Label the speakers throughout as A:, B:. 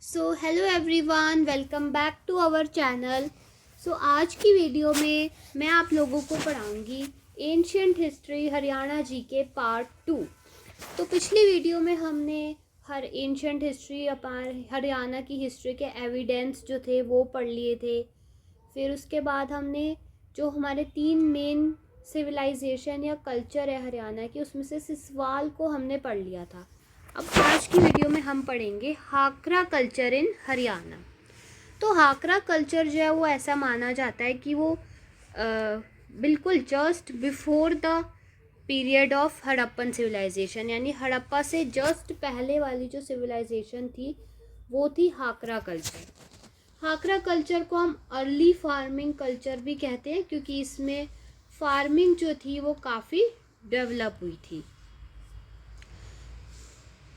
A: So hello everyone, welcome back to our channel. आज की video में मैं आप लोगों को पढ़ाऊंगी ancient history Haryana GK part 2। तो पिछली वीडियो में हमने हर एंशियंट हिस्ट्री हरियाणा की हिस्ट्री के एविडेंस जो थे वो पढ़ लिए थे। फिर उसके बाद हमने जो हमारे 3 मेन सिविलाइजेशन या कल्चर है हरियाणा की, उसमें से सिसवाल को हमने पढ़ लिया था। अब आज की वीडियो में हम पढ़ेंगे हाकरा कल्चर इन हरियाणा। तो हाकरा कल्चर जो है वो ऐसा माना जाता है कि वो बिल्कुल just before the period of Harappan civilisation, यानी हड़प्पा से जस्ट पहले वाली जो सिविलाइजेशन थी वो थी हाकरा कल्चर। हाकरा कल्चर को हम अर्ली फार्मिंग कल्चर भी कहते हैं, क्योंकि इसमें फार्मिंग जो थी वो काफ़ी डेवलप हुई थी।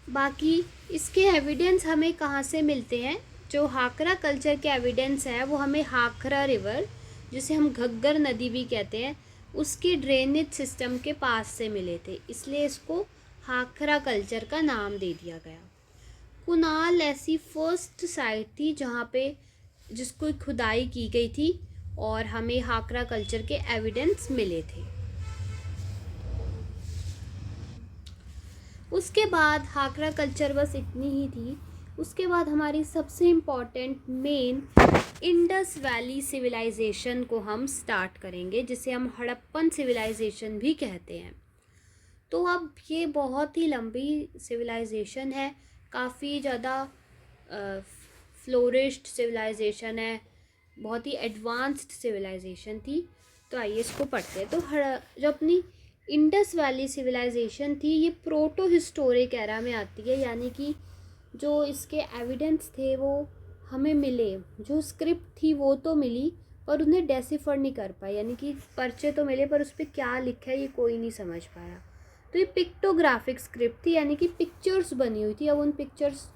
A: बाकी इसके एविडेंस हमें कहाँ से मिलते हैं? जो हाकरा कल्चर के एविडेंस है वो हमें हाकरा रिवर, जिसे हम घग्गर नदी भी कहते हैं, उसके ड्रेनेज सिस्टम के पास से मिले थे, इसलिए इसको हाकरा कल्चर का नाम दे दिया गया। कुनाल ऐसी फर्स्ट साइट थी जहाँ पे जिसको खुदाई की गई थी और हमें हाकरा कल्चर के एविडेंस मिले थे। उसके बाद हाकरा कल्चर बस इतनी ही थी। उसके बाद हमारी सबसे important main Indus Valley civilisation को हम स्टार्ट करेंगे, जिसे हम हड़प्पन सिविलाइजेशन भी कहते हैं। तो अब ये बहुत ही लंबी सिविलाइजेशन है, काफ़ी ज़्यादा फ्लोरिश्ड सिविलाइजेशन है, बहुत ही एडवांस्ड सिविलाइजेशन थी। तो आइए इसको पढ़ते हैं। तो जो अपनी इंडस वैली सिविलाइजेशन थी ये प्रोटो हिस्टोरिक एरा में आती है, यानी कि जो इसके एविडेंस थे वो हमें मिले, जो स्क्रिप्ट थी वो तो मिली पर उन्हें डेसिफर नहीं कर पाए, यानी कि पर्चे तो मिले पर उस पर क्या लिखा है ये कोई नहीं समझ पाया। तो ये पिक्टोग्राफिक स्क्रिप्ट थी, यानी कि पिक्चर्स बनी हुई थी। अब उन पिक्चर्स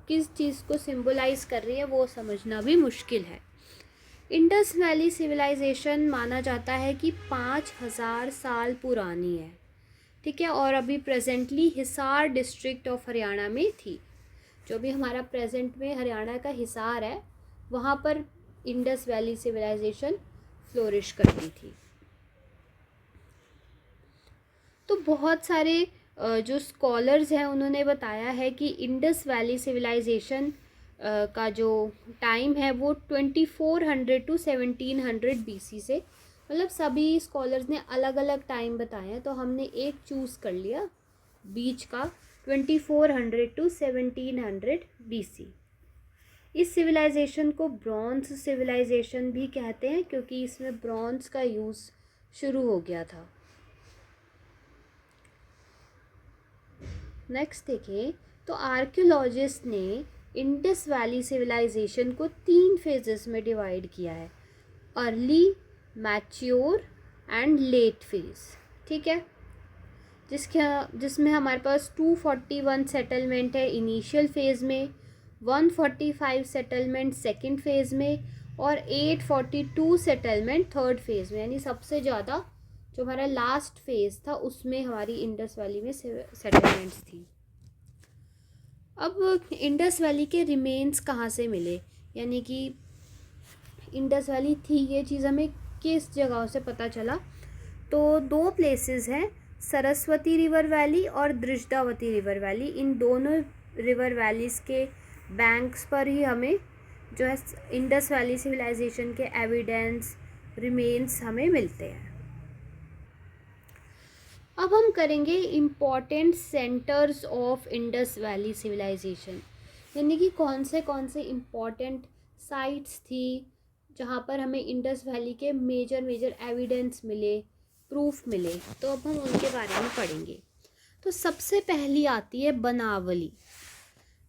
A: किस चीज़ को सिंबलाइज कर रही है वो समझना भी मुश्किल है। इंडस वैली सिविलाइजेशन माना जाता है कि 5000 साल पुरानी है, ठीक है, और अभी presently Hisar district of Haryana में थी। जो भी हमारा प्रेजेंट में हरियाणा का हिसार है वहाँ पर इंडस वैली सिविलाइजेशन फ्लोरिश करती थी। तो बहुत सारे जो स्कॉलर्स हैं उन्होंने बताया है कि इंडस वैली सिविलाइजेशन का जो टाइम है वो 2400 टू 1700 BC से, मतलब सभी स्कॉलर्स ने अलग अलग टाइम बताए हैं, तो हमने एक चूज़ कर लिया बीच का, 2400 टू 1700 BC। इस सिविलाइजेशन को ब्रॉन्ज सिविलाइजेशन भी कहते हैं, क्योंकि इसमें ब्रॉन्ज का यूज़ शुरू हो गया था। नेक्स्ट देखें तो आर्कियोलॉजिस्ट ने इंडस वैली सिविलाइजेशन को 3 फेजेस में डिवाइड किया है, early, mature and let phase, ठीक है, जिसमें हमारे पास 241 सेटलमेंट है इनिशियल फेज़ में, 145 सेटलमेंट सेकंड फेज़ में और 842 सेटलमेंट थर्ड फेज़ में, यानी सबसे ज़्यादा जो हमारा लास्ट फेज़ था उसमें हमारी इंडस वैली में सेटलमेंट्स थी। अब इंडस वैली के रिमेन्स कहाँ से मिले, यानी कि इंडस वैली थी ये चीज़ हमें किस जगह से पता चला? तो 2 प्लेसेस हैं, सरस्वती रिवर वैली और दृष्टावती रिवर वैली। इन दोनों रिवर वैलीज़ के बैंक्स पर ही हमें जो है इंडस वैली सिविलाइजेशन के एविडेंस रिमेन्स हमें मिलते हैं। अब हम करेंगे important centres of Indus Valley civilisation, यानी कि कौन से इम्पॉर्टेंट साइट्स थी जहाँ पर हमें इंडस वैली के मेजर एविडेंस मिले, प्रूफ मिले। तो अब हम उनके बारे में पढ़ेंगे। तो सबसे पहली आती है बनावली।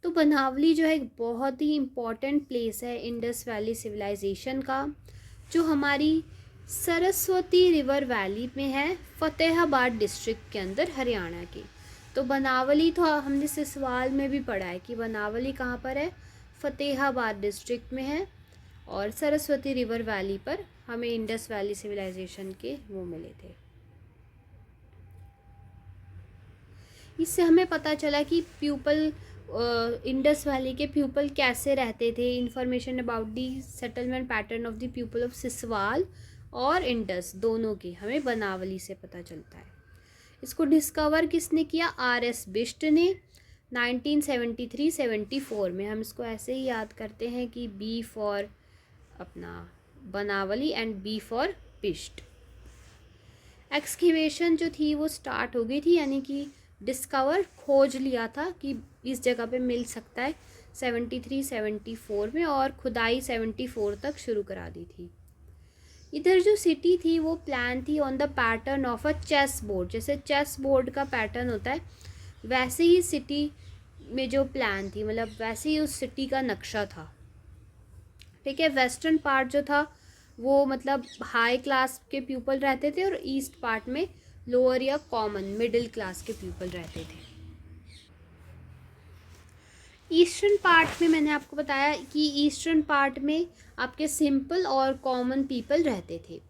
A: तो बनावली जो है एक बहुत ही इम्पॉर्टेंट प्लेस है इंडस वैली सिविलाइजेशन का, जो हमारी सरस्वती रिवर वैली में है, फतेहाबाद डिस्ट्रिक्ट के अंदर हरियाणा के। तो बनावली तो हमने सिसवाल में भी पढ़ा है कि बनावली कहाँ पर है, फतेहाबाद डिस्ट्रिक्ट में है, और सरस्वती रिवर वैली पर हमें इंडस वैली सिविलाइजेशन के वो मिले थे। इससे हमें पता चला कि पीपल इंडस वैली के पीपल कैसे रहते थे, information about the settlement pattern of the people of Siswal और इंडस दोनों की हमें बनावली से पता चलता है। इसको डिस्कवर किसने किया? आर.एस. बिष्ट ने 1973-74 में। हम इसको ऐसे ही याद करते हैं कि बी फॉर अपना Banawali and B for Bisht. Excavation जो थी वो स्टार्ट हो गई थी, यानी कि डिस्कवर खोज लिया था कि इस जगह पे मिल सकता है 73-74 में, और खुदाई 74 तक शुरू करा दी थी। इधर जो सिटी थी वो प्लान थी on the pattern of a chess board. जैसे चेस बोर्ड का पैटर्न होता है वैसे ही सिटी में जो प्लान थी, मतलब वैसे ही उस सिटी का नक्शा था। ठीक है, वेस्टर्न पार्ट जो था वो मतलब हाई क्लास के पीपल रहते थे और ईस्ट पार्ट में लोअर या कॉमन मिडिल क्लास के पीपल रहते थे। ईस्टर्न पार्ट में मैंने आपको बताया कि ईस्टर्न पार्ट में आपके सिंपल और कॉमन पीपल रहते थे।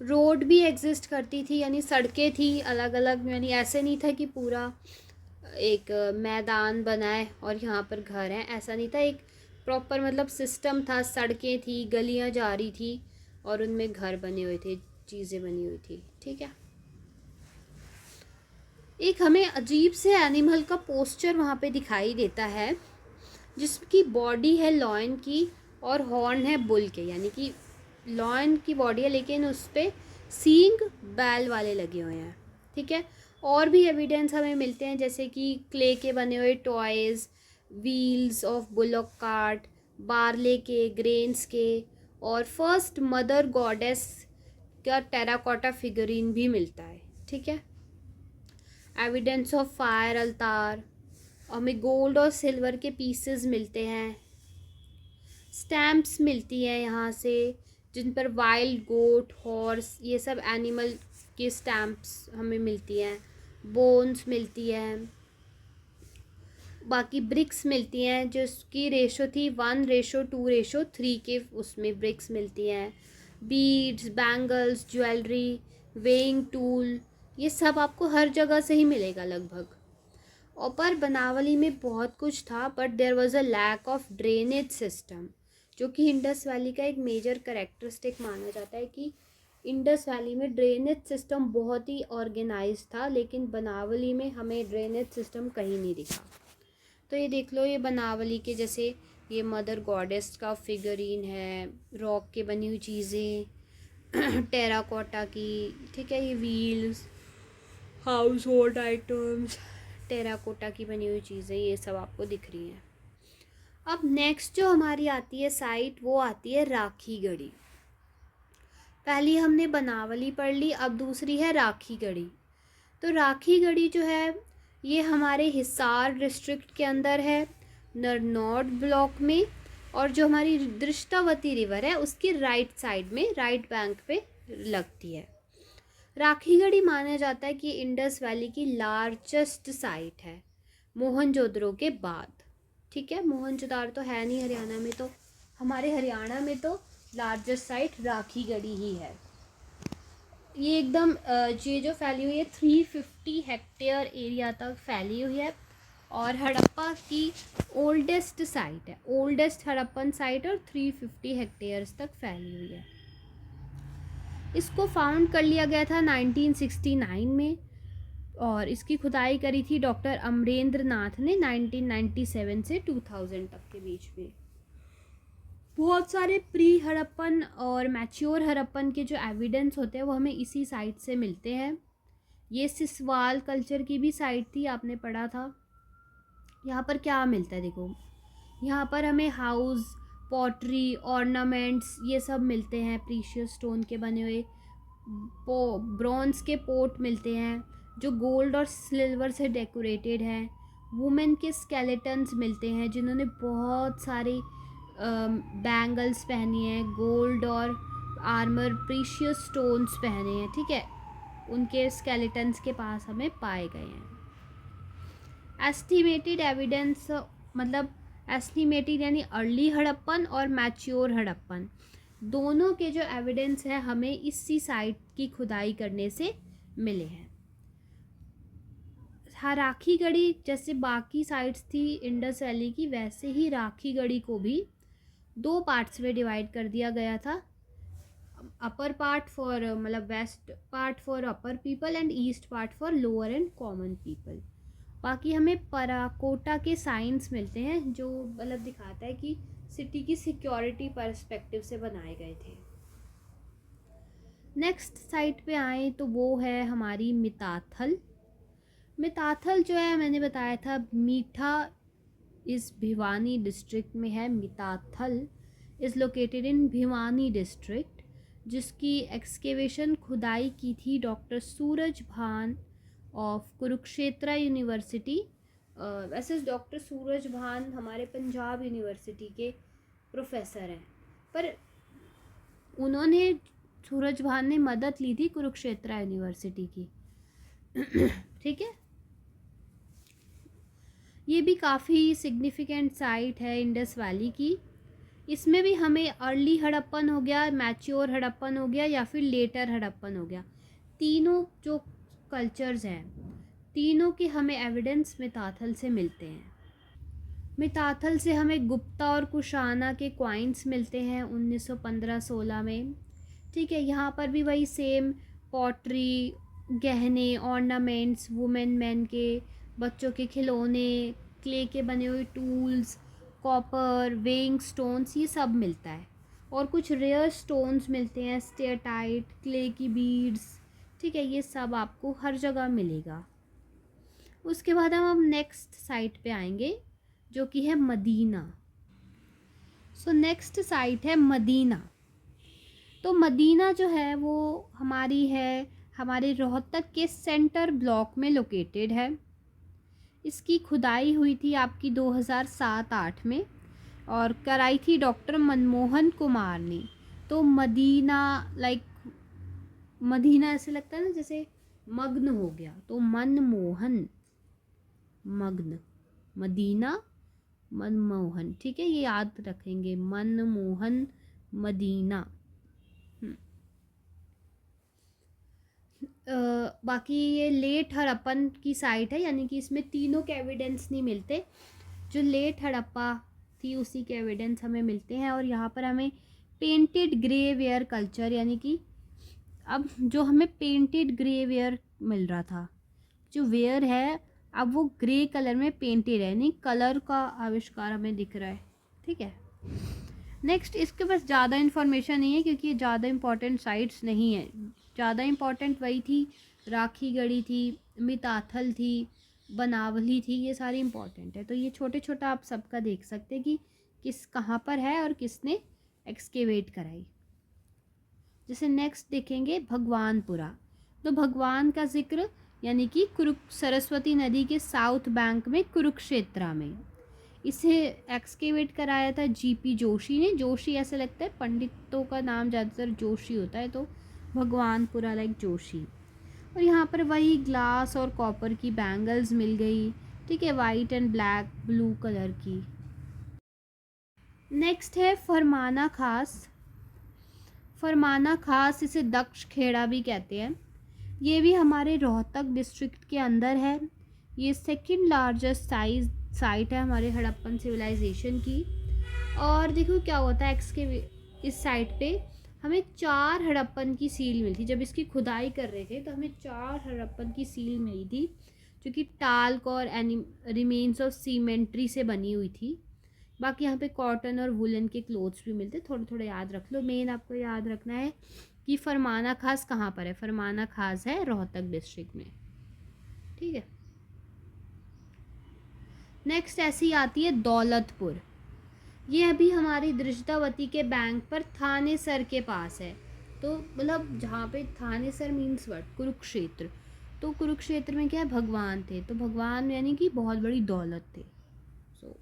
A: रोड भी एग्जिस्ट करती थी, यानी सड़कें थी अलग अलग, यानी ऐसे नहीं था कि पूरा एक मैदान बना है और यहाँ पर घर हैं, ऐसा नहीं था। एक प्रॉपर मतलब सिस्टम था, सड़कें थी, गलियाँ जा रही थी और उनमें घर बने हुए थे, चीज़ें बनी हुई थी। ठीक है, एक हमें अजीब से एनिमल का पोस्चर वहाँ पे दिखाई देता है जिसकी बॉडी है लॉयन की और हॉर्न है बुल के, यानी कि लॉयन की बॉडी है लेकिन उस पर सींग बैल वाले लगे हुए हैं। ठीक है, और भी एविडेंस हमें मिलते हैं जैसे कि क्ले के बने हुए toys, wheels of bullock cart, barley के, ग्रेन्स के, और फर्स्ट मदर गॉडेस का टेराकोटा फिगरीन भी मिलता है। ठीक है, एविडेंस ऑफ फायर अल्तार, हमें गोल्ड और सिल्वर के पीसेस मिलते हैं, स्टैम्प्स मिलती हैं यहाँ से जिन पर वाइल्ड गोट, हॉर्स, ये सब एनिमल के स्टैम्प्स हमें मिलती हैं, बोन्स मिलती हैं, बाकी ब्रिक्स मिलती हैं जिसकी रेशो थी 1:2:3 के, उसमें ब्रिक्स मिलती हैं, beads, bangles, jewellery, weighing tool, ये सब आपको हर जगह से ही मिलेगा लगभग। और पर बनावली में बहुत कुछ था, but there was a lack of drainage system, जो कि इंडस वैली का एक मेजर कैरेक्टरिस्टिक माना जाता है कि इंडस वैली में ड्रेनेज सिस्टम बहुत ही ऑर्गेनाइज था, लेकिन बनावली में हमें ड्रेनेज सिस्टम कहीं नहीं दिखा। तो ये देख लो, ये बनावली के जैसे ये मदर गॉडेस का फिगरीन है, रॉक के बनी हुई चीज़ें, टेराकोटा की। ठीक है, ये wheels, house hold items, terracotta की बनी हुई चीज़ें, ये सब आपको दिख रही हैं। अब नेक्स्ट जो हमारी आती है साइट वो आती है राखीगढ़ी। पहली हमने बनावली पढ़ ली, अब दूसरी है राखीगढ़ी। तो राखीगढ़ी जो है ये हमारे हिसार डिस्ट्रिक्ट के अंदर है, नरनौड ब्लॉक में, और जो हमारी दृष्टावती रिवर है उसकी राइट साइड में, राइट बैंक पे लगती है। राखीगढ़ी माना जाता है कि इंडस वैली की लार्जेस्ट साइट है मोहनजोदड़ो के बाद। ठीक है, मोहनजोदारो तो है नहीं हरियाणा में, तो हमारे हरियाणा में तो लार्जेस्ट साइट राखीगढ़ी ही है। ये एकदम ये जो फैली हुई है 350 हेक्टेयर एरिया तक फैली हुई है, और हड़प्पा की ओल्डेस्ट साइट है, ओल्डेस्ट हड़प्पन साइट, और 350 हेक्टेयर्स तक फैली हुई है। इसको फाउंड कर लिया गया था 1969 में, और इसकी खुदाई करी थी डॉक्टर अमरेंद्र नाथ ने 1997 से 2000 तक के बीच में। बहुत सारे प्री हड़प्पन और मैच्योर हड़प्पन के जो एविडेंस होते हैं वो हमें इसी साइट से मिलते हैं। ये सिसवाल कल्चर की भी साइट थी, आपने पढ़ा था। यहाँ पर क्या मिलता है देखो, यहाँ पर हमें हाउस, पॉटरी, ऑर्नामेंट्स, ये सब मिलते हैं, प्रीशियस स्टोन के बने हुए ब्रॉन्ज के पोट मिलते हैं जो गोल्ड और सिल्वर से डेकोरेटेड हैं। वुमेन के स्केलेटन्स मिलते हैं जिन्होंने बहुत सारी बैंगल्स पहनी हैं, गोल्ड और आर्मर, प्रीशियस स्टोन्स पहने हैं। ठीक है, उनके स्केलेटन्स के पास हमें पाए गए हैं। एस्टिमेटेड एविडेंस मतलब एस्टिमेटेड यानी अर्ली हड़प्पन और मैच्योर हड़प्पन, दोनों के जो एविडेंस है हमें इसी साइट की खुदाई करने से मिले हैं। था राखी गढ़ी, जैसे बाकी साइट्स थी इंडस वैली की, वैसे ही राखी गढ़ी को भी 2 पार्ट्स में डिवाइड कर दिया गया था। अपर पार्ट फॉर मतलब west part for upper people and east part for lower and common people. बाकी हमें पराकोटा के साइंस मिलते हैं जो मतलब दिखाता है कि सिटी की सिक्योरिटी पर्सपेक्टिव से बनाए गए थे। नेक्स्ट साइट पे आए तो वो है हमारी मिताथल। मिताथल जो है मैंने बताया था मीठा इस भिवानी डिस्ट्रिक्ट में है। Mitathal is located in Bhiwani district, जिसकी एक्सकेवेशन खुदाई की थी डॉक्टर सूरज भान ऑफ कुरुक्षेत्र यूनिवर्सिटी। वैसे डॉक्टर सूरज भान हमारे पंजाब यूनिवर्सिटी के प्रोफेसर हैं, पर उन्होंने सूरज भान ने मदद ली थी कुरुक्षेत्र यूनिवर्सिटी की। ठीक है, ये भी काफ़ी सिग्निफिकेंट साइट है इंडस वैली की। इसमें भी हमें अर्ली हड़प्पन हो गया, मैच्योर हड़प्पन हो गया या फिर लेटर हड़प्पन हो गया, तीनों जो कल्चर्स हैं तीनों के हमें एविडेंस मिताथल से मिलते हैं। मिताथल से हमें गुप्ता और कुशाना के क्वाइंस मिलते हैं 1915-16 में। ठीक है, यहाँ पर भी वही सेम पॉटरी, गहने, ऑर्नामेंट्स, वुमेन मैन के, बच्चों के खिलौने, क्ले के बने हुए टूल्स, कॉपर, वेइंग स्टोन्स, ये सब मिलता है। और कुछ रेयर स्टोन्स मिलते हैं, स्टेटाइट, क्ले की बीड्स। ठीक है, ये सब आपको हर जगह मिलेगा। उसके बाद हम नेक्स्ट साइट पे आएंगे जो कि है मदीना। सो नेक्स्ट साइट है मदीना। तो मदीना जो है वो हमारे रोहतक के सेंटर ब्लॉक में लोकेटेड है। इसकी खुदाई हुई थी आपकी 2007-8 में और कराई थी डॉक्टर मनमोहन कुमार ने। तो मदीना मदीना ऐसे लगता है ना जैसे मग्न हो गया, तो मनमोहन मग्न, मदीना मनमोहन। ठीक है, ये याद रखेंगे, मनमोहन मदीना। बाकी ये लेट हड़प्पन की साइट है, यानी कि इसमें तीनों के एविडेंस नहीं मिलते। जो लेट हड़प्पा थी उसी के एविडेंस हमें मिलते हैं। और यहाँ पर हमें पेंटेड ग्रे वेयर कल्चर, यानी कि अब जो हमें पेंटेड ग्रे वेयर मिल रहा था, जो वेयर है अब वो ग्रे कलर में पेंटेड है, यानी कलर का आविष्कार हमें दिख रहा है। ठीक है, नेक्स्ट इसके पास ज़्यादा इन्फॉर्मेशन नहीं है क्योंकि ये ज़्यादा इम्पॉर्टेंट साइट्स नहीं है। ज़्यादा इम्पॉर्टेंट वही थी, राखी गढ़ी थी, मिताथल थी, बनावली थी, ये सारी इम्पॉर्टेंट है। तो ये छोटे छोटा आप सबका देख सकते हैं कि किस कहाँ पर है और किसने एक्सकेवेट कराई। जैसे नेक्स्ट देखेंगे भगवानपुरा। तो भगवान का जिक्र यानी कि सरस्वती नदी के साउथ बैंक में कुरुक्षेत्रा में, इसे एक्सकेवेट कराया था जीपी जोशी ने। जोशी ऐसे लगता है पंडितों का नाम ज़्यादातर जोशी होता है, तो भगवानपुरा लाइक जोशी। और यहाँ पर वही ग्लास और कॉपर की बैंगल्स मिल गई। ठीक है, white and black blue colour की। नेक्स्ट है फरमाना खास। फरमाना खास इसे दक्ष खेड़ा भी कहते हैं। ये भी हमारे रोहतक डिस्ट्रिक्ट के अंदर है। ये सेकंड लार्जेस्ट साइट है हमारे हड़प्पन सिविलाइजेशन की। और देखो क्या होता है, इस साइट पे हमें 4 हड़प्पन की सील मिली थी। जब इसकी खुदाई कर रहे थे तो हमें 4 हड़प्पन की सील मिली थी जो कि टाल्क और रिमेन्स ऑफ सीमेंट्री से बनी हुई थी। बाकी यहाँ पे कॉटन और वुलन के क्लोथ्स भी मिलते, थोड़े थोड़े याद रख लो। मेन आपको याद रखना है कि फरमाना खास कहाँ पर है। फरमाना खास है रोहतक डिस्ट्रिक्ट में। ठीक है, नेक्स्ट ऐसी आती है दौलतपुर। ये अभी हमारी दृष्टावती के बैंक पर थानेसर के पास है। तो मतलब जहाँ पे थानेसर मीन्स वर्ड कुरुक्षेत्र, तो कुरुक्षेत्र में क्या है, भगवान थे। तो भगवान यानी कि बहुत बड़ी दौलत थे। सो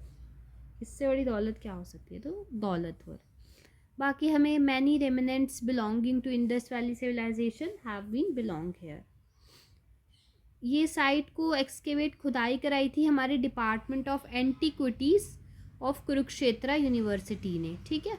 A: इससे बड़ी दौलत क्या हो सकती है, तो दौलतपुर। बाकी हमें many remnants belonging to Indus Valley civilisation have been belong here. ये साइट को एक्सकेवेट खुदाई कराई थी हमारे department of antiquities of Kurukshetra university ने। ठीक है,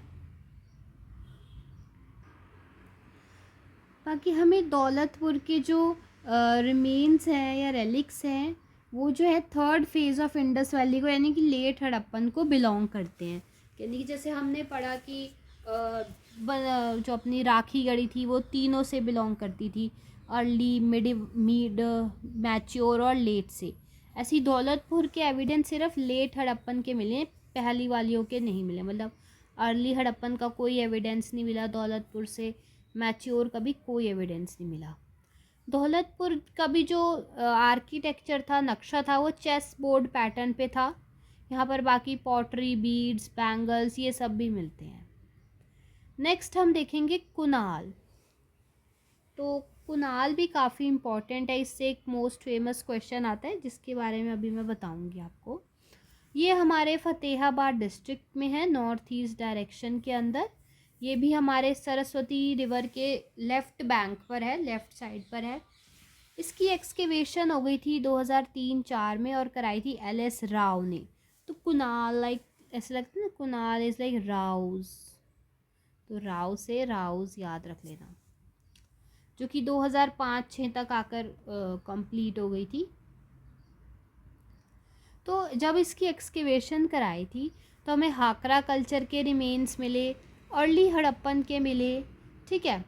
A: बाकी हमें दौलतपुर के जो रिमेन्स हैं या रेलिक्स हैं वो जो है third phase of Indus valley को यानी कि लेट हड़प्पन को बिलोंग करते हैं। यानी कि जैसे हमने पढ़ा कि जो अपनी राखी गढ़ी थी वो तीनों से बिलोंग करती थी, अर्ली, मिड, मैच्योर और लेट से। ऐसी दौलतपुर के एविडेंस सिर्फ लेट हड़प्पन के मिले, पहली वालियों के नहीं मिले। मतलब अर्ली हड़प्पन का कोई एविडेंस नहीं मिला दौलतपुर से, मैच्योर का भी कोई एविडेंस नहीं मिला। दौलतपुर का भी जो आर्किटेक्चर था, नक्शा था, वो चेस बोर्ड पैटर्न पे था। यहाँ पर बाकी पॉटरी, बीड्स, बैंगल्स ये सब भी मिलते हैं। नेक्स्ट हम देखेंगे कुनाल। तो कुनाल भी काफ़ी इम्पॉर्टेंट है, इससे एक मोस्ट फेमस क्वेश्चन आता है जिसके बारे में अभी मैं बताऊंगी आपको। ये हमारे फतेहाबाद डिस्ट्रिक्ट में है, नॉर्थ ईस्ट डायरेक्शन के अंदर। ये भी हमारे सरस्वती रिवर के लेफ़्ट बैंक पर है, लेफ़्ट साइड पर है। इसकी एक्सकेवेशन हो गई थी 2003-04 में और कराई थी LS राव ने। तो कुनाल लाइक ऐसे लगता है ना, कुनाल इज़ लाइक राउज, तो राव से राउज याद रख लेना, जो कि 2005-06 तक आकर कंप्लीट हो गई थी। तो जब इसकी एक्सकेवेशन कराई थी तो हमें हाकरा कल्चर के रिमेन्स मिले, अर्ली हड़प्पन के मिले, ठीक है,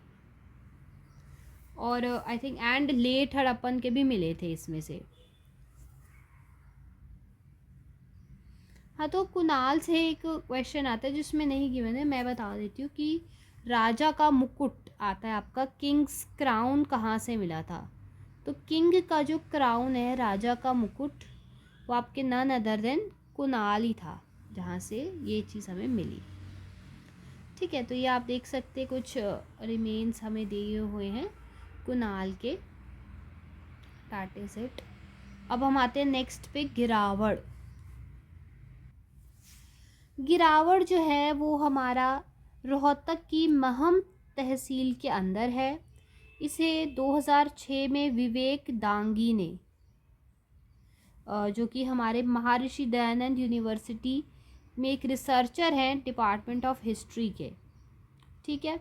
A: और I think and let Harappan के भी मिले थे इसमें से। हाँ, तो कुनाल से एक क्वेश्चन आता है जिसमें नहीं गिवन है, मैं बता देती हूँ कि राजा का मुकुट आता है आपका, किंग्स क्राउन कहाँ से मिला था। तो किंग का जो क्राउन है, राजा का मुकुट, वो आपके नन अदर देन कुनाल ही था, जहाँ से ये चीज़ हमें मिली। ठीक है, तो ये आप देख सकते कुछ रिमेन्स हमें दिए हुए हैं कुनाल के टाटे सेट। अब हम आते हैं नेक्स्ट पे, गिरावड़। गिरावड़ जो है वो हमारा रोहतक की महम तहसील के अंदर है। इसे 2006 में विवेक दांगी ने, जो कि हमारे महर्षि दयानंद यूनिवर्सिटी में एक रिसर्चर हैं डिपार्टमेंट ऑफ हिस्ट्री के, ठीक है।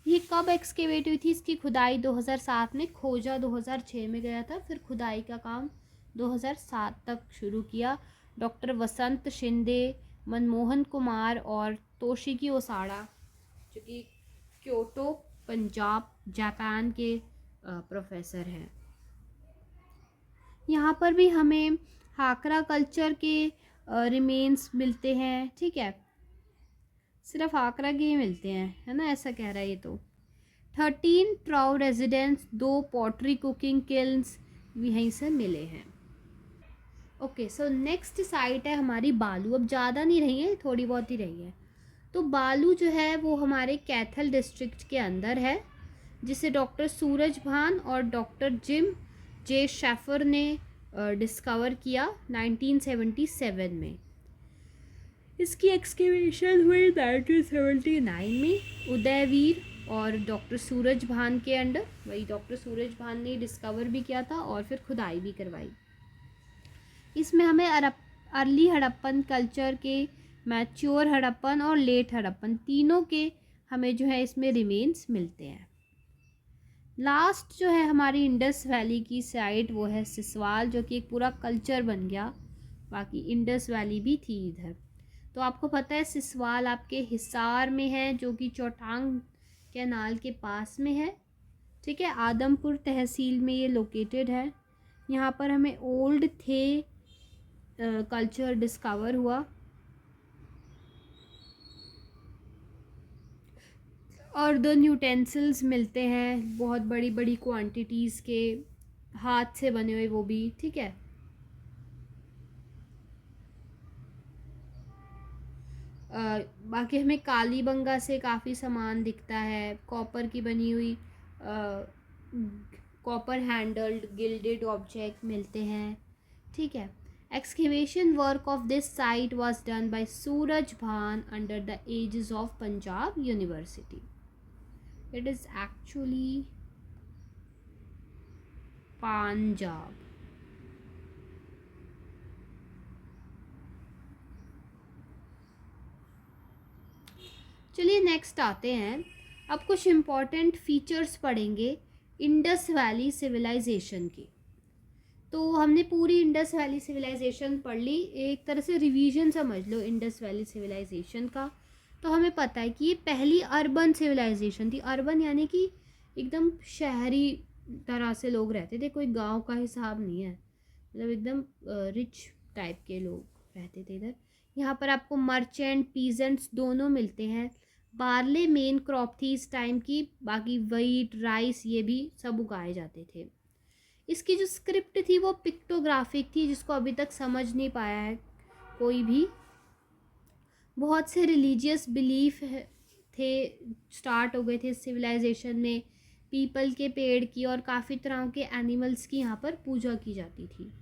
A: ये कब एक्सकेवेट हुई थी? इसकी खुदाई 2007 में, खोजा 2006 में गया था, फिर खुदाई का काम 2007 तक शुरू किया। डॉक्टर वसंत शिंदे, मनमोहन कुमार और तोशिकी ओसाडा, जो कि क्योटो पंजाब जापान के प्रोफेसर हैं। यहाँ पर भी हमें हाकरा कल्चर के रिमेन्स मिलते हैं, ठीक है, सिर्फ हाकरा के ही मिलते हैं, है ना, ऐसा कह रहा है ये। तो 13 ट्राउ रेजिडेंस, 2 पॉटरी कुकिंग किल्न्स यहीं से मिले हैं। ओके, सो नेक्स्ट साइट है हमारी बालू। अब ज़्यादा नहीं रही है, थोड़ी बहुत ही रही है। तो बालू जो है वो हमारे कैथल डिस्ट्रिक्ट के अंदर है, जिसे डॉक्टर सूरज भान और डॉक्टर जिम जे शेफर ने डिस्कवर किया 1977 में। इसकी एक्सकेवेशन हुई 1979 में उदयवीर और डॉक्टर सूरज भान के अंडर। वही डॉक्टर सूरज भान ने डिस्कवर भी किया था और फिर खुदाई भी करवाई। इसमें हमें अर्ली हड़प्पन कल्चर के, मैच्योर हड़प्पन और लेट हड़प्पन तीनों के हमें जो है इसमें रिमेन्स मिलते हैं। लास्ट जो है हमारी इंडस वैली की साइड वो है सिसवाल, जो कि एक पूरा कल्चर बन गया। बाकी इंडस वैली भी थी इधर। तो आपको पता है सिसवाल आपके हिसार में है, जो कि चौटांग कैनाल के पास में है, ठीक है, आदमपुर तहसील में ये लोकेटेड है। यहाँ पर हमें ओल्ड थे कल्चर डिस्कवर हुआ। अर्दन यूटेंसिल्स मिलते हैं बहुत बड़ी बड़ी क्वांटिटीज़ के, हाथ से बने हुए वो भी, ठीक है। बाकी हमें कालीबंगा से काफ़ी सामान दिखता है, कॉपर की बनी हुई कॉपर हैंडल्ड गिल्डेड ऑब्जेक्ट मिलते हैं, ठीक है। Excavation work of this site was done by Suraj Bhan under the aegis of Punjab University. It is actually Punjab. चलिए नेक्स्ट आते हैं। अब कुछ इम्पॉर्टेंट फीचर्स पढ़ेंगे इंडस वैली सिविलाइजेशन की। तो हमने पूरी इंडस वैली सिविलाइजेशन पढ़ ली, एक तरह से रिवीजन समझ लो इंडस वैली सिविलाइजेशन का। तो हमें पता है कि ये पहली अर्बन सिविलाइजेशन थी। अर्बन यानी कि एकदम शहरी तरह से लोग रहते थे, कोई गांव का हिसाब नहीं है, मतलब एकदम रिच टाइप के लोग रहते थे इधर। यहाँ पर आपको मर्चेंट पीजेंट्स दोनों मिलते हैं। बार्ले मेन क्रॉप थी इस टाइम की, बाकी व्हीट राइस ये भी सब उगाए जाते थे। इसकी जो स्क्रिप्ट थी वो पिक्टोग्राफिक थी, जिसको अभी तक समझ नहीं पाया है कोई भी। बहुत से रिलीजियस बिलीफ थे, स्टार्ट हो गए थे सिविलाइजेशन में। पीपल के पेड़ की और काफ़ी तरह के एनिमल्स की यहाँ पर पूजा की जाती थी।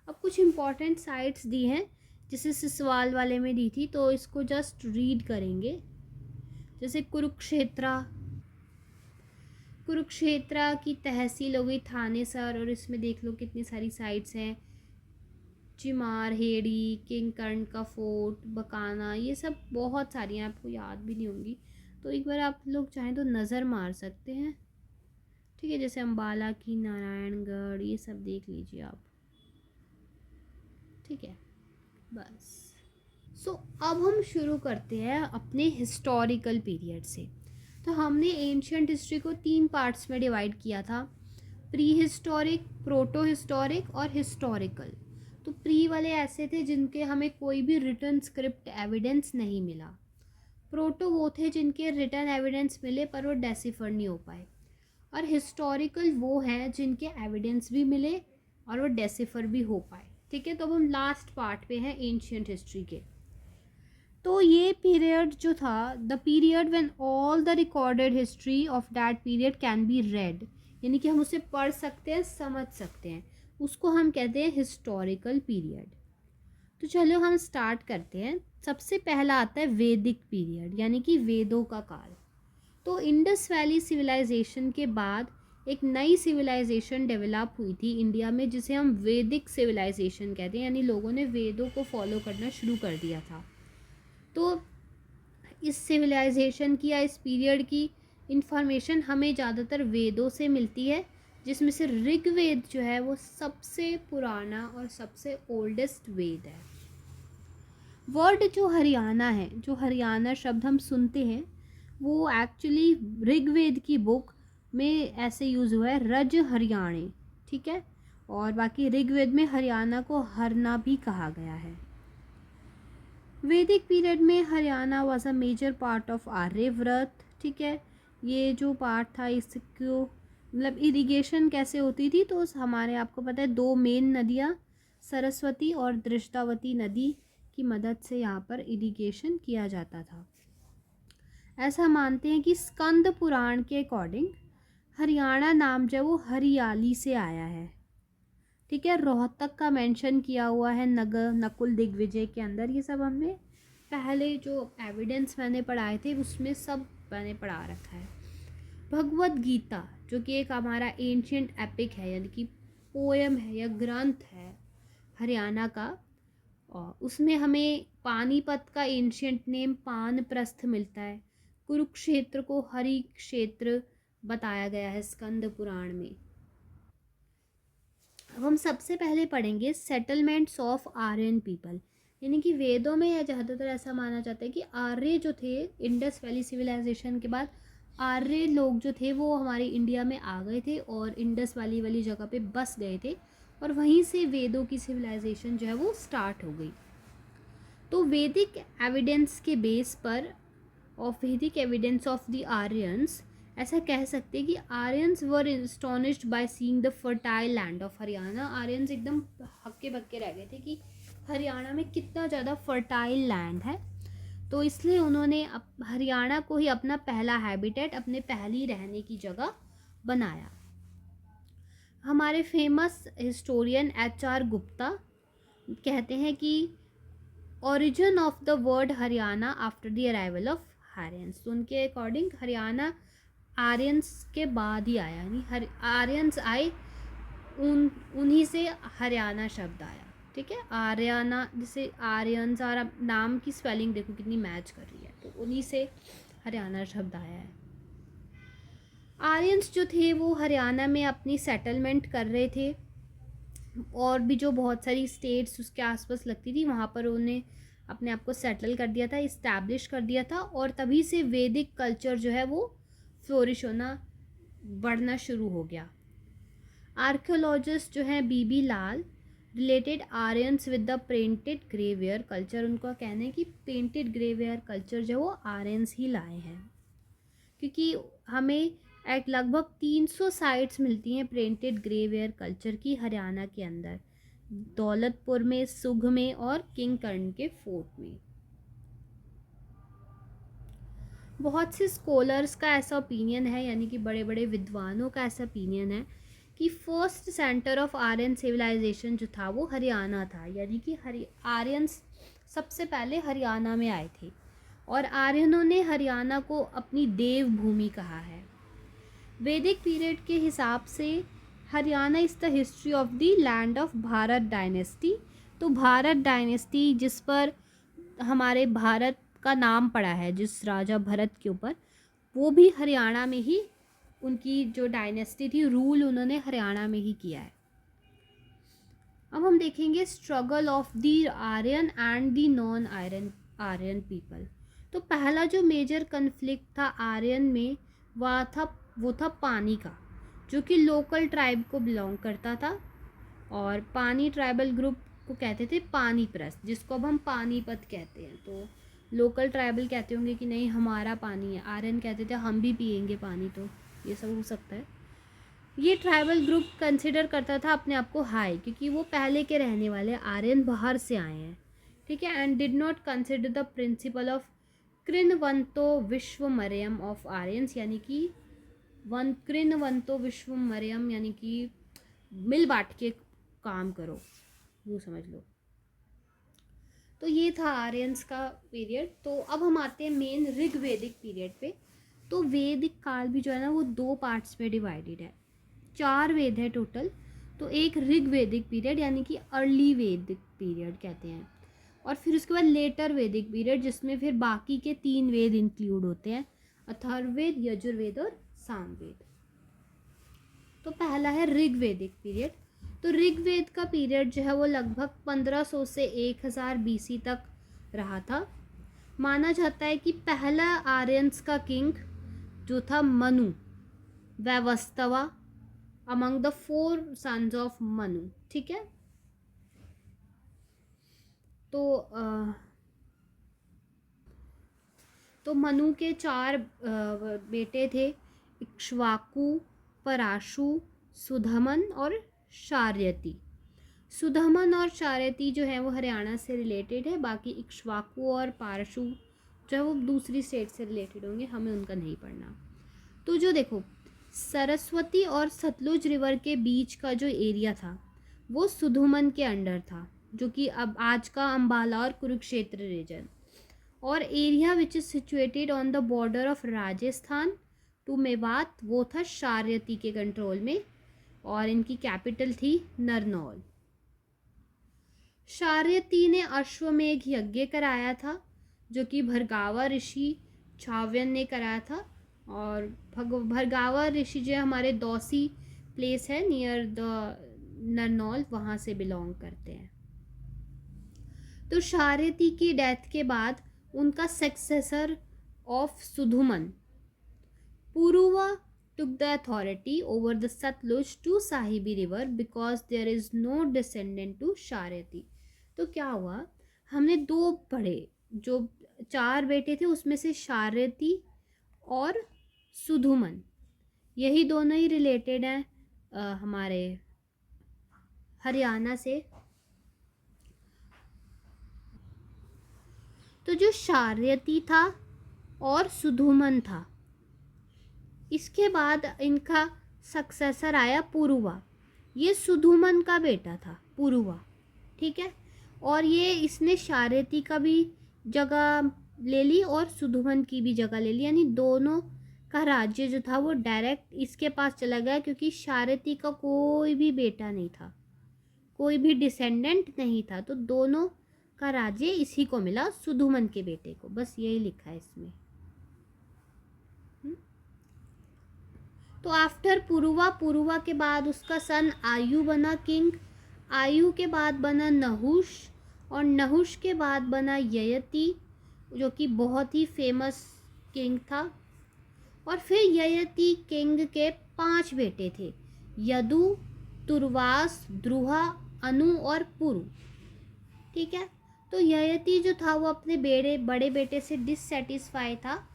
A: अब कुछ इम्पॉर्टेंट साइट्स दी हैं, जिसे सिसवाल वाले में दी थी, तो इसको जस्ट रीड करेंगे। जैसे कुरुक्षेत्रा की तहसील हो गई थानेसर, और इसमें देख लो कितनी सारी साइट्स हैं। चिमार हेड़ी, किंगकर्ण का फोर्ट, बकाना, ये सब बहुत सारी हैं, आपको याद भी नहीं होंगी, तो एक बार आप लोग चाहें तो नज़र मार सकते हैं। ठीक है, जैसे अम्बाला की नारायणगढ़, ये सब देख लीजिए आप। ठीक है, बस। अब हम शुरू करते हैं अपने हिस्टोरिकल पीरियड से। तो हमने एंशियंट हिस्ट्री को 3 पार्ट्स में डिवाइड किया था, प्री हिस्टोरिक, प्रोटो हिस्टोरिक और हिस्टोरिकल। तो प्री वाले ऐसे थे जिनके हमें कोई भी रिटन स्क्रिप्ट एविडेंस नहीं मिला। प्रोटो वो थे जिनके रिटन एविडेंस मिले पर वो डेसिफर नहीं हो पाए। और हिस्टोरिकल वो हैं जिनके एविडेंस भी मिले और वो डेसिफर भी हो पाए। ठीक है, तो अब हम लास्ट पार्ट पे हैं एंशियंट हिस्ट्री के। तो ये पीरियड जो था, the period when all the recorded history of that period can be red, यानी कि हम उसे पढ़ सकते हैं, समझ सकते हैं, उसको हम कहते हैं हिस्टोरिकल पीरियड। तो चलो हम स्टार्ट करते हैं। सबसे पहला आता है वैदिक पीरियड, यानी कि वेदों का काल। तो इंडस वैली सिविलाइजेशन के बाद एक नई सिविलाइजेशन डेवलप हुई थी इंडिया में, जिसे हम वैदिक सिविलाइजेशन कहते हैं, यानी लोगों ने वेदों को फॉलो करना शुरू कर दिया था। तो इस सिविलाइजेशन की या इस पीरियड की इंफॉर्मेशन हमें ज़्यादातर वेदों से मिलती है, जिसमें से ऋग्वेद जो है वो सबसे पुराना और सबसे ओल्डेस्ट वेद है। वर्ड जो हरियाणा है, जो हरियाणा शब्द हम सुनते हैं, वो एक्चुअली ऋग्वेद की बुक में ऐसे यूज़ हुआ है, रज हरियाणे। ठीक है, और बाकी ऋग्वेद में हरियाणा को हरना भी कहा गया है। वैदिक पीरियड में Haryana was a major part of Aryavarta. ठीक है, ये जो पार्ट था, इसको मतलब इरिगेशन कैसे होती थी, तो हमारे आपको पता है 2 मेन नदियाँ सरस्वती और दृष्टावती नदी की मदद से यहाँ पर इरिगेशन किया जाता था। ऐसा मानते हैं कि स्कंद पुराण के अकॉर्डिंग हरियाणा नाम जो है वो हरियाली से आया है। ठीक है, रोहतक का मेंशन किया हुआ है नकुल दिग्विजय के अंदर। ये सब हमने पहले जो एविडेंस मैंने पढ़ाए थे उसमें सब मैंने पढ़ा रखा है। भगवद गीता जो कि एक हमारा एंशियंट एपिक है, यानी कि पोएम है या ग्रंथ है हरियाणा का, और उसमें हमें पानीपत का एंशियंट नेम पानप्रस्थ मिलता है। कुरुक्षेत्र को हरि क्षेत्र बताया गया है स्कंद पुराण में। अब हम सबसे पहले पढ़ेंगे सेटलमेंट्स ऑफ आर्यन पीपल, यानी कि वेदों में या ज़्यादातर ऐसा माना जाता है कि आर्य जो थे, इंडस वैली सिविलाइजेशन के बाद आर्य लोग जो थे वो हमारे इंडिया में आ गए थे और इंडस वैली वाली जगह पे बस गए थे, और वहीं से वेदों की सिविलाइजेशन जो है वो स्टार्ट हो गई। तो वैदिक एविडेंस के बेस पर, ऑफ वैदिक एविडेंस ऑफ द आर्यंस, ऐसा कह सकते हैं कि Aryans were astonished by seeing the fertile land of Haryana. Aryans एकदम हक्के बक्के रह गए थे कि हरियाणा में कितना ज़्यादा फर्टाइल लैंड है, तो इसलिए उन्होंने हरियाणा को ही अपना पहला हैबिटेट, अपने पहली रहने की जगह बनाया। हमारे फेमस हिस्टोरियन HR गुप्ता कहते हैं कि origin of the word Haryana after the arrival of Aryans. तो उनके अकॉर्डिंग हरियाणा आर्यंस के बाद ही आया, यानी आर्यंस आए, उन्हीं से हरियाणा शब्द आया। ठीक है, आर्याना, जैसे आर्यंस और नाम की स्पेलिंग देखो कितनी मैच कर रही है, तो उन्हीं से हरियाणा शब्द आया है। आर्यंस जो थे वो हरियाणा में अपनी सेटलमेंट कर रहे थे, और भी जो बहुत सारी स्टेट्स उसके आसपास लगती थी वहाँ पर उन्हें अपने आप को सेटल कर दिया था, इस्टेब्लिश कर दिया था, और तभी से वैदिक कल्चर जो है वो फ्लोरिश होना, बढ़ना शुरू हो गया। आर्कियोलॉजिस्ट जो हैं B B Lal related Aryans with the painted grey ware culture, उनका कहना है कि पेंटेड ग्रेवेयर कल्चर जो वो आर्यंस ही लाए हैं, क्योंकि हमें एक लगभग 300 साइट्स मिलती हैं पेंटेड ग्रेवेयर कल्चर की हरियाणा के अंदर, दौलतपुर में, सुघ में और किंगकर्ण के फोर्ट में। बहुत से स्कॉलर्स का ऐसा ओपिनियन है, यानी कि बड़े बड़े विद्वानों का ऐसा ओपिनियन है कि first centre of Aryan civilisation जो था वो हरियाणा था, यानी कि आर्यंस सबसे पहले हरियाणा में आए थे, और आर्यनों ने हरियाणा को अपनी देव भूमि कहा है। वैदिक पीरियड के हिसाब से Haryana is the history of the land of Bharat dynasty. तो भारत डायनेस्टी जिस पर हमारे भारत का नाम पड़ा है, जिस राजा भरत के ऊपर, वो भी हरियाणा में ही, उनकी जो डायनेस्टी थी, रूल उन्होंने हरियाणा में ही किया है। अब हम देखेंगे struggle of the Aryan and the non Aryan people. तो पहला जो मेजर कन्फ्लिक्ट था आर्यन में वो था पानी का, जो कि लोकल ट्राइब को बिलोंग करता था, और पानी ट्राइबल ग्रुप को कहते थे पानीप्रस्त, जिसको अब हम पानीपत कहते हैं। तो लोकल ट्राइबल कहते होंगे कि नहीं हमारा पानी है, आर्यन कहते थे हम भी पिएंगे पानी, तो ये सब हो सकता है। ये ट्राइबल ग्रुप कंसिडर करता था अपने आप को हाई, क्योंकि वो पहले के रहने वाले आर्यन बाहर से आए हैं, ठीक है, and did not consider the principle of कृणवंतो विश्वमर्यम ऑफ आर्यंस, यानी कि कृणवंतो विश्वमर्यम, यानी कि मिल बांट के काम करो, यूँ समझ लो। तो ये था आर्यंस का पीरियड। तो अब हम आते हैं मेन ऋग्वेदिक पीरियड पे। तो वैदिक काल भी जो है ना वो 2 पार्ट्स में डिवाइडेड है, 4 वेद है टोटल। तो एक ऋग्वेदिक पीरियड यानी कि अर्ली वैदिक पीरियड कहते हैं, और फिर उसके बाद लेटर वैदिक पीरियड, जिसमें फिर बाकी के 3 वेद इंक्लूड होते हैं, अथर्ववेद, यजुर्वेद और सामवेद। तो पहला है ऋग्वेदिक पीरियड। तो ऋग्वेद का पीरियड जो है वो लगभग 1500 से 1000 BC तक रहा था। माना जाता है कि पहला आर्यंस का किंग जो था Manu, Vaivasvata, among the 4 sons of Manu, ठीक है। तो मनु के 4 बेटे थे, इक्ष्वाकु, पराशु, सुधमन और शार्यती। सुधमन और शार्यती जो है वो हरियाणा से रिलेटेड है, बाकी इक्ष्वाकु और पारशु जो है वो दूसरी स्टेट से रिलेटेड होंगे, हमें उनका नहीं पढ़ना। तो जो देखो सरस्वती और सतलुज रिवर के बीच का जो एरिया था वो सुधमन के अंडर था, जो कि अब आज का अम्बाला और कुरुक्षेत्र रीजन, और area which is situated on the border of Rajasthan to Mewat वो था शार्यती के कंट्रोल में, और इनकी कैपिटल थी नरनौल। शार्यती ने अश्वमेघ यज्ञ कराया था, जो कि भरगावा ऋषि छाव्यन ने कराया था, और भरगावा ऋषि जो हमारे दौसी प्लेस है नियर द नरनौल, वहाँ से बिलोंग करते हैं। तो शार्यती की डेथ के बाद उनका successor of Sudyumna, Puruva, took the authority over the Satluj to Sahibi river because there is no descendant to Sharyati। तो क्या हुआ, हमने 2 पढ़े, जो 4 बेटे थे उसमें से शार्यती और सुधुमन, यही दोनों ही रिलेटेड हैं हमारे हरियाणा से। तो जो शार्यती था और सुधुमन था, इसके बाद इनका सक्सेसर आया पुरुवा, ये सुधुमन का बेटा था पुरुवा, ठीक है, और ये इसने शार्यती का भी जगह ले ली और सुधुमन की भी जगह ले ली, यानी दोनों का राज्य जो था वो डायरेक्ट इसके पास चला गया, क्योंकि शार्यती का कोई भी बेटा नहीं था, कोई भी डिसेंडेंट नहीं था, तो दोनों का राज्य इसी को मिला, सुधुमन के बेटे को, बस यही लिखा है इसमें। तो आफ्टर पुरुवा, पुरुवा के बाद उसका सन आयु बना किंग, आयु के बाद बना नहुष, और नहुष के बाद बना ययति जो कि बहुत ही फेमस किंग था। और फिर ययति किंग के 5 बेटे थे, यदु, तुर्वास, द्रुहा, अनु और पुरु। ठीक है, तो ययति जो था वो अपने बड़े बेटे से डिससेटिस्फाई था,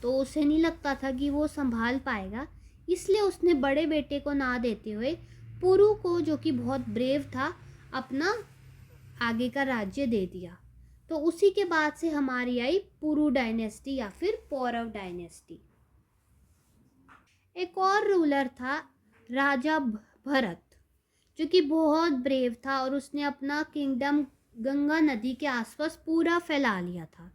A: तो उसे नहीं लगता था कि वो संभाल पाएगा, इसलिए उसने बड़े बेटे को ना देते हुए पुरु को, जो कि बहुत ब्रेव था, अपना आगे का राज्य दे दिया। तो उसी के बाद से हमारी आई पुरु डायनेस्टी या फिर पौरव डायनेस्टी। एक और रूलर था राजा भरत, जो कि बहुत ब्रेव था और उसने अपना किंगडम गंगा नदी के आसपास पूरा फैला लिया था।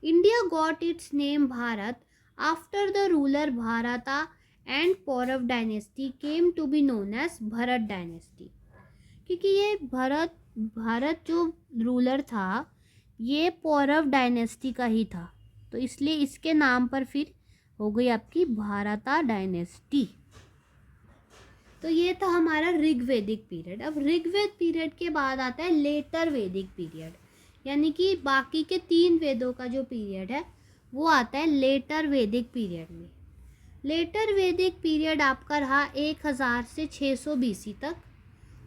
A: India got its name Bharat after the ruler Bharata and Paurava dynasty came to be known as Bharat dynasty, क्योंकि ये भारत जो रूलर था ये पौरव डायनेस्टी का ही था, तो इसलिए इसके नाम पर फिर हो गई आपकी भारता डायनेस्टी। तो ये था हमारा ऋग्वैदिक पीरियड। अब ऋग्वेद पीरियड के बाद आता है लेटर वैदिक पीरियड, यानी कि बाकी के 3 वेदों का जो पीरियड है वो आता है लेटर वैदिक पीरियड में। लेटर वैदिक पीरियड आपका रहा 1000 से 600 BC तक,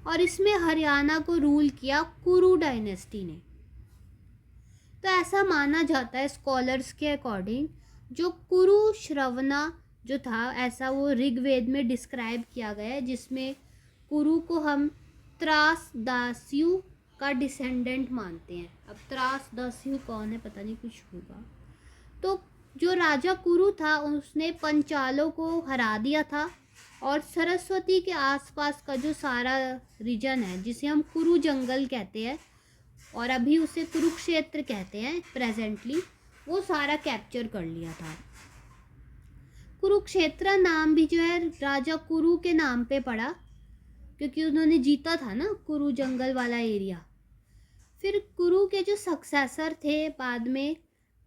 A: और इसमें हरियाणा को रूल किया कुरु डायनेस्टी ने। तो ऐसा माना जाता है स्कॉलर्स के अकॉर्डिंग, जो कुरु श्रवणा जो था, ऐसा वो ऋग्वेद में डिस्क्राइब किया गया है, जिसमें कुरु को हम त्रासदास्यु का डिसेंडेंट मानते हैं। अब त्रासदास्यु कौन है पता नहीं, कुछ होगा। तो जो राजा कुरु था उसने पंचालों को हरा दिया था, और सरस्वती के आसपास का जो सारा रीजन है जिसे हम कुरु जंगल कहते हैं और अभी उसे कुरुक्षेत्र कहते हैं प्रेजेंटली, वो सारा कैप्चर कर लिया था। कुरुक्षेत्र नाम भी जो है राजा कुरु के नाम पे पड़ा, क्योंकि उन्होंने जीता था ना कुरु जंगल वाला एरिया। फिर कुरु के जो सक्सेसर थे बाद में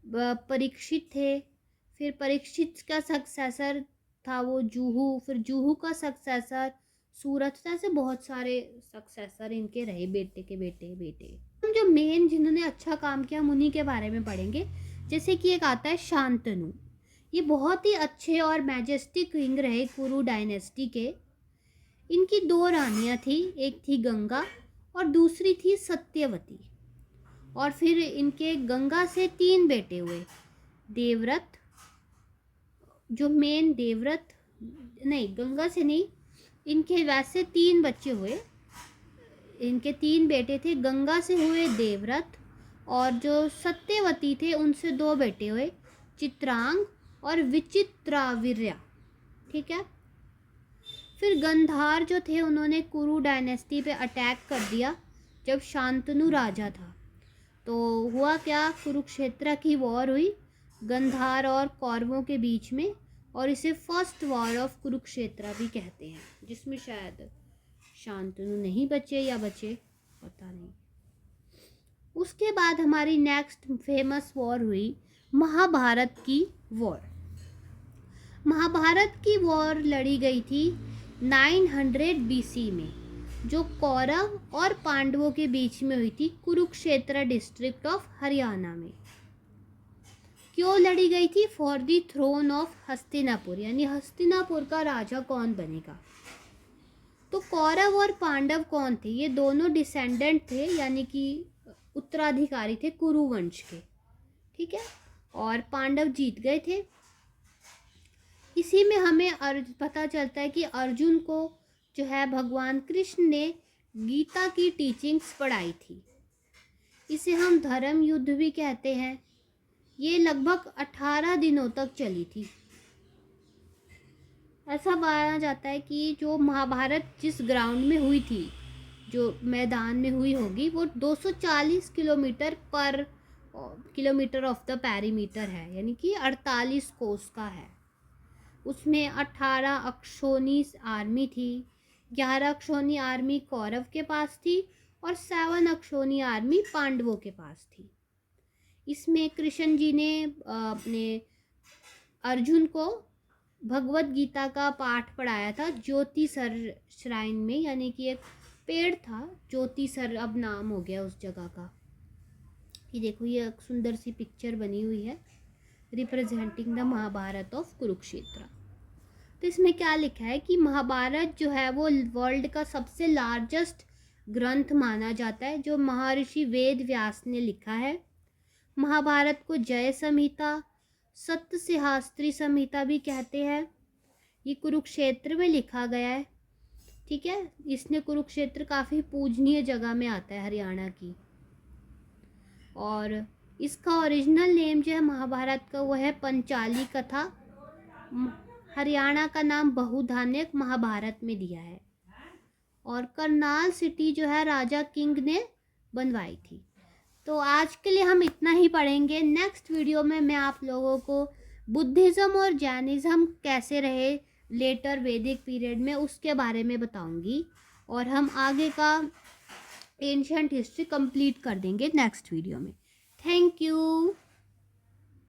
A: परीक्षित थे, फिर परीक्षित का सक्सेसर था वो जुहू, फिर जुहू का सक्सेसर सूरत, ऐसे बहुत सारे सक्सेसर इनके रहे, बेटे के बेटे बेटे। हम जो मेन जिन्होंने अच्छा काम किया हम उन्हीं के बारे में पढ़ेंगे। जैसे कि एक आता है शांतनु, ये बहुत ही अच्छे और मैजेस्टिक किंग रहे कुरु डायनेस्टी के। इनकी 2 रानियां थी, एक थी गंगा और दूसरी थी सत्यवती। और फिर इनके गंगा से 3 बेटे हुए, देवव्रत, जो मेन देवव्रत नहीं, गंगा से नहीं, इनके वैसे 3 बच्चे हुए। इनके 3 बेटे थे, गंगा से हुए देवव्रत, और जो सत्यवती थे उनसे 2 बेटे हुए, चित्रांग और विचित्रावीर्या। ठीक है, फिर गंधार जो थे उन्होंने कुरु डायनेस्टी पे अटैक कर दिया जब शांतनु राजा था। तो हुआ क्या, कुरुक्षेत्र की वॉर हुई गंधार और कौरवों के बीच में, और इसे फर्स्ट वॉर ऑफ कुरुक्षेत्र भी कहते हैं, जिसमें शायद शांतनु नहीं बचे या बचे पता नहीं। उसके बाद हमारी नेक्स्ट फेमस वॉर हुई महाभारत की वॉर। महाभारत की वॉर लड़ी गई थी 900 BC में, जो कौरव और पांडवों के बीच में हुई थी कुरुक्षेत्र डिस्ट्रिक्ट ऑफ हरियाणा में। क्यों लड़ी गई थी? For the throne of Hastinapur, यानी हस्तिनापुर का राजा कौन बनेगा। तो कौरव और पांडव कौन थे? ये दोनों डिसेंडेंट थे, यानी कि उत्तराधिकारी थे कुरु वंश के। ठीक है, और पांडव जीत गए थे। इसी में हमें पता चलता है कि अर्जुन को जो है भगवान कृष्ण ने गीता की टीचिंग्स पढ़ाई थी। इसे हम धर्म युद्ध भी कहते हैं। ये लगभग 18 दिनों तक चली थी। ऐसा माना जाता है कि जो महाभारत जिस ग्राउंड में हुई थी, जो मैदान में हुई होगी, वो 240 किलोमीटर ऑफ द पेरीमीटर है, यानी कि 48 कोस का है। उसमें 18 अक्षौनी आर्मी थी, 11 अक्षौनी आर्मी कौरव के पास थी और 7 अक्षौनी आर्मी पांडवों के पास थी। इसमें कृष्ण जी ने अपने अर्जुन को भगवत गीता का पाठ पढ़ाया था ज्योतिसर श्राइन में, यानी कि एक पेड़ था ज्योतिसर, अब नाम हो गया उस जगह का। ये देखो, ये एक सुंदर सी पिक्चर बनी हुई है representing the Mahabharata of Kurukshetra. तो इसमें क्या लिखा है कि महाभारत जो है वो वर्ल्ड का सबसे लार्जेस्ट ग्रंथ माना जाता है, जो महर्षि वेद व्यास ने लिखा है। महाभारत को जय संहिता, सत्य सिंहास्त्री संहिता भी कहते हैं। ये कुरुक्षेत्र में लिखा गया है, ठीक है। इसने कुरुक्षेत्र काफ़ी पूजनीय जगह में आता है हरियाणा की। और इसका ओरिजिनल नेम जो है महाभारत का वो है पंचाली कथा। हरियाणा का नाम बहुधान्यक महाभारत में दिया है। और करनाल सिटी जो है राजा किंग ने बनवाई थी। तो आज के लिए हम इतना ही पढ़ेंगे। नेक्स्ट वीडियो में मैं आप लोगों को बुद्धिज़्म और जैनिज़्म कैसे रहे लेटर वैदिक पीरियड में उसके बारे में बताऊंगी, और हम आगे का एंशिएंट हिस्ट्री कंप्लीट कर देंगे नेक्स्ट वीडियो में। Thank you.